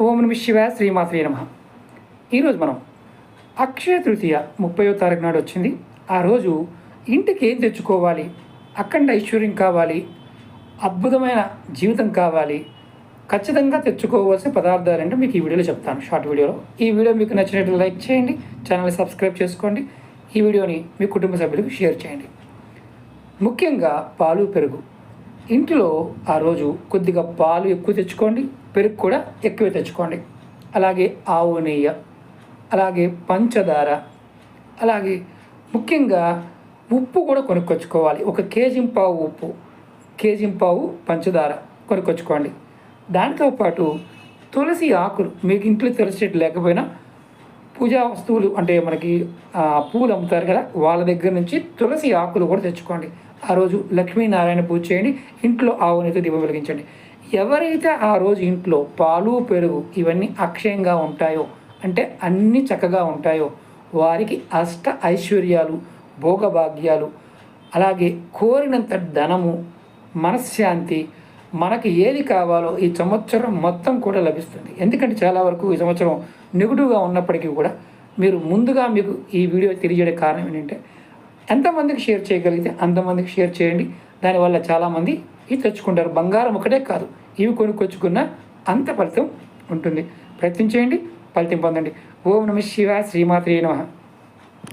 ఓం నమ శివాయ, శ్రీమాత్రే నమః. ఈరోజు మనం అక్షయ తృతీయ 30వ తారీఖు నాడు వచ్చింది. ఆ రోజు ఇంటికి ఏం తెచ్చుకోవాలి, అఖండ ఐశ్వర్యం కావాలి, అద్భుతమైన జీవితం కావాలి, ఖచ్చితంగా తెచ్చుకోవాల్సిన పదార్థాలు అంటే మీకు ఈ వీడియోలో చెప్తాను, షార్ట్ వీడియోలో. ఈ వీడియో మీకు నచ్చినట్లు లైక్ చేయండి, ఛానల్ని సబ్స్క్రైబ్ చేసుకోండి, ఈ వీడియోని మీ కుటుంబ సభ్యులకు షేర్ చేయండి. ముఖ్యంగా పాలు, పెరుగు. ఇంట్లో ఆ రోజు కొద్దిగా పాలు ఎక్కువ తెచ్చుకోండి, పెరుగు కూడా ఎక్కువ తెచ్చుకోండి. అలాగే ఆవు నెయ్యి, అలాగే పంచదార, అలాగే ముఖ్యంగా ఉప్పు కూడా కొనుక్కొచ్చుకోవాలి. 1 కేజీ-పావు ఉప్పు, కేజీ-పావు పంచదార కొనుక్కొచ్చుకోండి. దాంతో పాటు తులసి ఆకులు, మీకు ఇంట్లో తులసి చెట్టు లేకపోయినా పూజా వస్తువులు అంటే మనకి పూలు అమ్ముతారు కదా, వాళ్ళ దగ్గర నుంచి తులసి ఆకులు కూడా తెచ్చుకోండి. ఆ రోజు లక్ష్మీనారాయణ పూజ చేయండి, ఇంట్లో ఆవునైతే దీపం వెలిగించండి. ఎవరైతే ఆ రోజు ఇంట్లో పాలు, పెరుగు ఇవన్నీ అక్షయంగా ఉంటాయో, అంటే అన్నీ చక్కగా ఉంటాయో, వారికి అష్ట ఐశ్వర్యాలు, భోగభాగ్యాలు, అలాగే కోరినంత ధనము, మనశ్శాంతి, మనకి ఏది కావాలో ఈ సంవత్సరం మొత్తం కూడా లభిస్తుంది. ఎందుకంటే చాలా వరకు ఈ సంవత్సరం నెగిటివ్గా ఉన్నప్పటికీ కూడా మీరు ముందుగా మీకు ఈ వీడియో తెలియజేయడం కారణం ఏంటంటే, ఎంతమందికి షేర్ చేయగలిగితే అంతమందికి షేర్ చేయండి. దానివల్ల చాలామంది ఇది తెచ్చుకుంటారు. బంగారం ఒకటే కాదు, ఇవి కొనుక్కొచ్చుకున్న అంత ఫలితం ఉంటుంది. ప్రయత్నం చేయండి, ఫలితం పొందండి. ఓం నమ శివాయ, శ్రీమాత్రే నమః.